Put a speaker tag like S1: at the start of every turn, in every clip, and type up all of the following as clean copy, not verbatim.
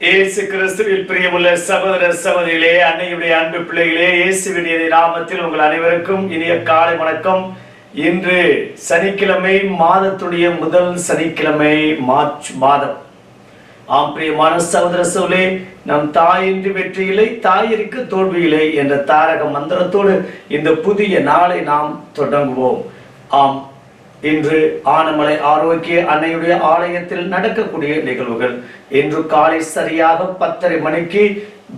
S1: இயேசு கிறிஸ்துவில் பிரியமுள்ள சகோதர சகோதரிகளே, அன்னையுடைய அன்பு பிள்ளைகளே, இயேசுவின் நாமத்தில் உங்கள் அனைவருக்கும் இனிய காலை வணக்கம். இன்று சனிக்கிழமை, மாதத்துடைய முதல் சனிக்கிழமை, மார்ச் மாதம். ஆம் பிரியமான சகோதர சகோதரிகளே, நம் தாயின்றி வெற்றியில்லை, தாயிற்கு தோல்வியில்லை என்ற தாரக மந்திரத்தோடு இந்த புதிய நாளை நாம் தொடங்குவோம். ஆம், இன்று ஆனமலை ஆரோக்கிய அன்னையுடைய ஆலயத்தில் நடக்கக்கூடிய நிகழ்வுகள். இன்று காலை சரியாக 10:30 மணிக்கு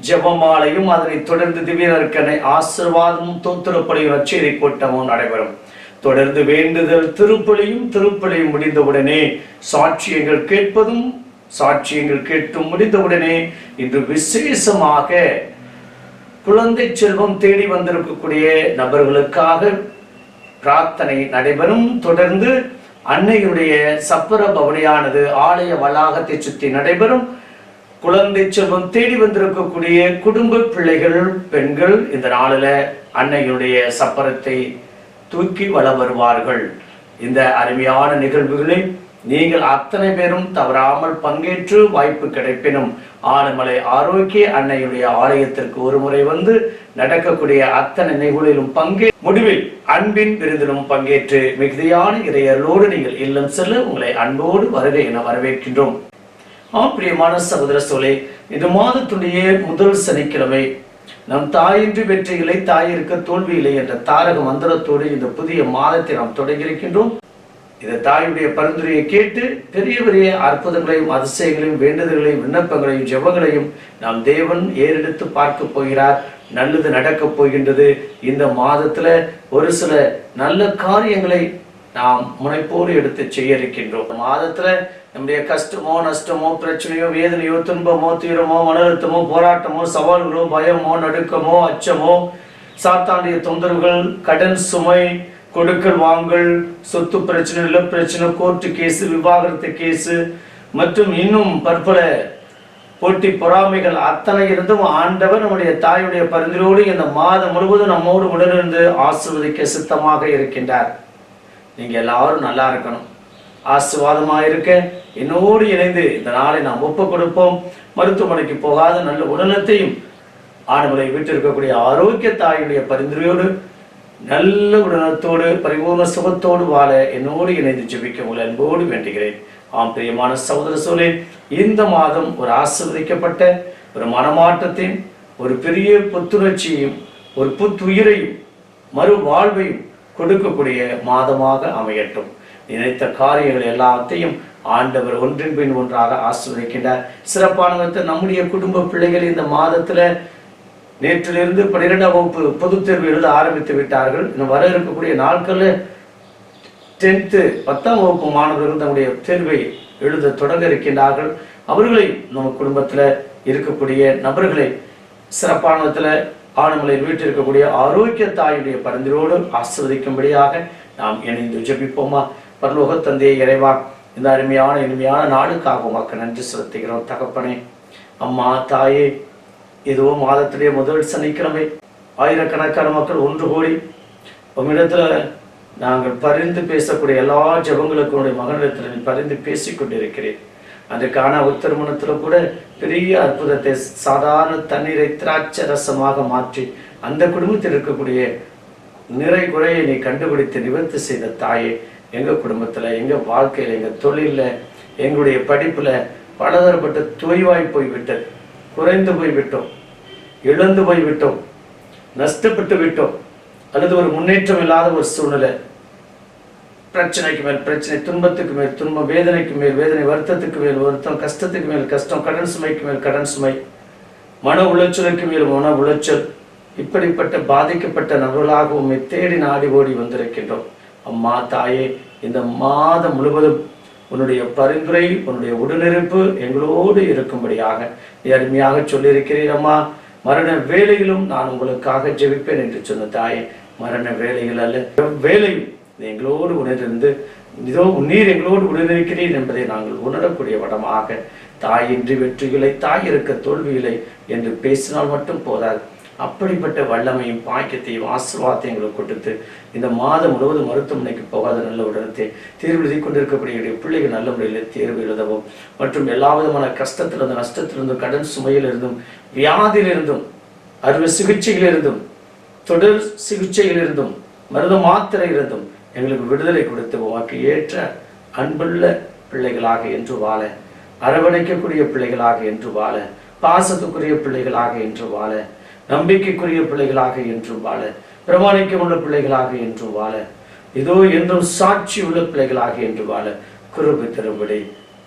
S1: ஜெபமாலையும் அதனை தொடர்ந்து திவ்யர்க்கனை ஆசீர்வாதமும் தோத்திரப்பலியும் நற்செய்தி கூட்டமும் நடைபெறும். தொடர்ந்து வேண்டுதல் திருப்பலியும் முடிந்தவுடனே சாட்சியங்கள் கேட்பதும் சாட்சியங்கள் கேட்டும் முடிந்தவுடனே இன்று விசேஷமாக குழந்தை செல்வம் தேடி வந்திருக்கக்கூடிய நபர்களுக்காக பிரார்த்தனை நடைபெறும். தொடர்ந்து அன்னையுடைய சப்பர பவனியானது ஆலய வளாகத்தை சுற்றி நடைபெறும். குழந்தை செல்வம் தேடி வந்திருக்கக்கூடிய குடும்ப பிள்ளைகள், பெண்கள் இந்த நாளில் அன்னையுடைய சப்பரத்தை தூக்கி வள வருவார்கள். இந்த அருமையான நிகழ்வுகளை நீங்கள் அத்தனை பேரும் தவறாமல் பங்கேற்று வாய்ப்பு கிடைப்பினும் ஆனமலை ஆரோக்கிய அன்னையுடைய ஆலயத்திற்கு ஒரு முறை வந்து நடக்கக்கூடிய அத்தனை நிகழ்வுகளிலும் முடிவில் அன்பின் விருந்திலும் பங்கேற்று மிகுதியான இறையர்களோடு நீங்கள் இல்லம் செல்ல உங்களை அன்போடு வருக என வரவேற்கின்றோம். பிரியமான சகோதர சோலே, இந்த மாதத்துடைய முதல் சனிக்கிழமை நம் தாயின்றி வெற்றிகளை, தாயிற்கு தோல்வியில்லை என்ற தாரக மந்திரத்தோடு இந்த புதிய மாதத்தை நாம் தொடங்கியிருக்கின்றோம். இந்த தாயுடைய பரிந்துரையை கேட்டு பெரிய பெரிய அற்புதங்களையும் அதிசயங்களையும் வேண்டுதல்களையும் விண்ணப்பங்களையும் ஜெபங்களையும் நாம் தேவன் ஏறெடுத்து பார்க்க போகிறார். நல்லது நடக்க போகின்றது. இந்த மாதத்துல ஒரு சில நல்ல காரியங்களை நாம் முனைப்போடு எடுத்து செய்ய இருக்கின்றோம். மாதத்துல நம்முடைய கஷ்டமோ, நஷ்டமோ, பிரச்சனையோ, வேதனையோ, துன்பமோ, தீரமோ, மன அழுத்தமோ, போராட்டமோ, சவால்களோ, பயமோ, நடுக்கமோ, அச்சமோ, சாத்தானுடைய தொந்தரவுகள், கடன் சுமை, கொடுக்கல் வாங்கல், சொத்து பிரச்சனை, நில பிரச்சனை, கோர்ட்டு கேஸு, விவாகரத்து கேஸு மற்றும் இன்னும் பற்பல போட்டி பொறாமைகள் அத்தனை இருந்தும் ஆண்டவர் நம்முடைய தாயுடைய பரிந்துரையோடு இந்த மாதம் முழுவதும் நம்மோடு உடனிருந்து ஆசீர்வதிக்க சித்தமாக இருக்கின்றார். நீங்க எல்லாரும் நல்லா இருக்கணும், ஆசீர்வாதமாக இருக்க என்னோடு இணைந்து இந்த நாளை நாம் ஒப்பு கொடுப்போம். மருத்துவமனைக்கு போகாத நல்ல உடலத்தையும் ஆண்டவரை வீட்டில் இருக்கக்கூடிய ஆரோக்கிய தாயுடைய பரிந்துரையோடு நல்ல உடனத்தோடு பரிபூர்ண சுகத்தோடு வாழ என்னோடு இணைந்து ஜெபிக்க உங்களை அன்போடு வேண்டுகிறேன். ஆம் பிரியமான சகோதர சோலே, இந்த மாதம் ஒரு ஆசீர்வதிக்கப்பட்ட ஒரு மனமாற்றத்தையும், ஒரு பெரிய புத்துணர்ச்சியையும், ஒரு புத்துயிரையும், மறு வாழ்வையும் கொடுக்கக்கூடிய மாதமாக அமையட்டும். நினைத்த காரியங்கள் எல்லாத்தையும் ஆண்டவர் ஒன்றின் பின் ஒன்றாக ஆசீர்வதிக்கின்றார். சிறப்பான நம்முடைய குடும்ப பிள்ளைகள் இந்த மாதத்துல நேற்றிலிருந்து 12ஆம் வகுப்பு பொதுத் தேர்வு எழுத ஆரம்பித்து விட்டார்கள். இன்னும் வர இருக்கக்கூடிய நாட்களில் 10th 10ஆம் வகுப்பு மாணவர்கள் தன்னுடைய தேர்வை எழுத தொடங்க இருக்கின்றார்கள். அவர்களை நம்ம குடும்பத்தில் இருக்கக்கூடிய நபர்களை சிறப்பான விதத்தில் ஆனமலையில் வீட்டில் இருக்கக்கூடிய ஆரோக்கிய தாயுடைய பரிந்துரையோடு ஆசீர்வதிக்கும்படியாக நாம் இணைந்து ஜெபிப்போமா. பரலோக தந்தையை இறைவா, இந்த அருமையான இனிமையான நாளுக்காக உமக்கு நன்றி செலுத்துகிறோம். தகப்பனே, அம்மா, தாயே, இதோ மாதத்துடைய முதல் சனிக்கிழமை ஆயிரக்கணக்கான மக்கள் ஒன்று கூடி உம்மிடத்துல நாங்கள் பரிந்து பேசக்கூடிய எல்லா ஜெபங்களுக்கும் மகனிடத்தில் பரிந்து பேசிக்கொண்டிருக்கிறேன். அதற்கான ஒரு திருமணத்தில் கூட பெரிய அற்புதத்தை, சாதாரண தண்ணீரை திராட்சை ரசமாக மாற்றி அந்த குடும்பத்தில் இருக்கக்கூடிய நிறை குறையை நீ கண்டுபிடித்து நிவர்த்தி செய்த தாயே, எங்கள் குடும்பத்தில், எங்கள் வாழ்க்கையில், எங்கள் தொழிலில், எங்களுடைய படிப்பில் பலதரப்பட்ட தொய்வாய் போய்விட்டது. குறைந்து போய்விட்டோம், இழந்து போய்விட்டோம், நஷ்டப்பட்டு விட்டோம், அல்லது ஒரு முன்னேற்றம் இல்லாத ஒரு சூழ்நிலை, பிரச்சனைக்கு மேல் பிரச்சனை, துன்பத்துக்கு மேல் துன்பம், வேதனைக்கு மேல் வேதனை, வருத்தத்துக்கு மேல் வருத்தம், கஷ்டத்துக்கு மேல் கஷ்டம், கடன் சுமைக்கு மேல் கடன் சுமை, மன உளைச்சலுக்கு மேல் மன உளைச்சல், இப்படிப்பட்ட பாதிக்கப்பட்ட நபர்களாக உண்மை தேடி நாடி ஓடி வந்திருக்கின்றோம். அம்மா, தாயே, இந்த மாதம் முழுவதும் உன்னுடைய பரிந்துரை, உன்னுடைய உடனிருப்பு எங்களோடு இருக்கும்படியாக நீ அருமையாக சொல்லியிருக்கிறீர். அம்மா, மரண வேலையிலும் நான் உங்களுக்காக ஜெபிப்பேன் என்று சொன்ன தாயே, மரண வேலைகள் அல்ல, வேலையும் எங்களோடு உணர்ந்து இதோ நீர் எங்களோடு உடனிருக்கிறீர் என்பதை நாங்கள் உணரக்கூடிய வடமாக, தாயின்றி வெற்றிகளை, தாய் இருக்க தோல்வியில்லை என்று பேசினால் மட்டும் போதாது. அப்படிப்பட்ட வல்லமையும் பாக்கியத்தையும் ஆசீர்வாதத்தையும் எங்களுக்கு கொடுத்து இந்த மாதம் முழுவதும் மருத்துவமனைக்கு போகாத நல்ல உடனத்தை தேர்வு எழுதி கொண்டிருக்கக்கூடிய பிள்ளைகள் நல்ல முறையில் தேர்வு எழுதவும் மற்றும் எல்லா விதமான கஷ்டத்திலிருந்தும் நஷ்டத்திலிருந்தும் கடன் சுமையிலிருந்தும் வியாதியிலிருந்தும் அறுவை சிகிச்சையிலிருந்தும் தொடர் சிகிச்சையிலிருந்தும் மருந்து மாத்திரை இருந்தும் எங்களுக்கு விடுதலை கொடுத்து உமக்கு ஏற்ற அன்புள்ள பிள்ளைகளாக என்று வாழ, அரவணைக்கக்கூடிய பிள்ளைகளாக என்று வாழ, பாசத்துக்குரிய பிள்ளைகளாக என்று வாழ, நம்பிக்கைக்குரிய பிள்ளைகளாக என்றும் வாழ, பிரமாணிக்கம் உள்ள பிள்ளைகளாக என்றும் வாழ, இதோ என்றும் சாட்சி உள்ள பிள்ளைகளாக என்று வாழ கிருபை தரும்படி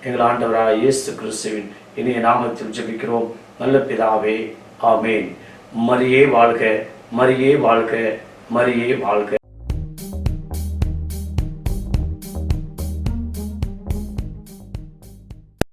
S1: எங்கள் ஆண்டவராக இயேசு கிறிஸ்துவின் இனிய நாமத்தில் ஜெபிக்கிறோம் நல்ல பிதாவே, ஆமேன். மரியே வாழ்க, மரியே வாழ்க, மரியே வாழ்க.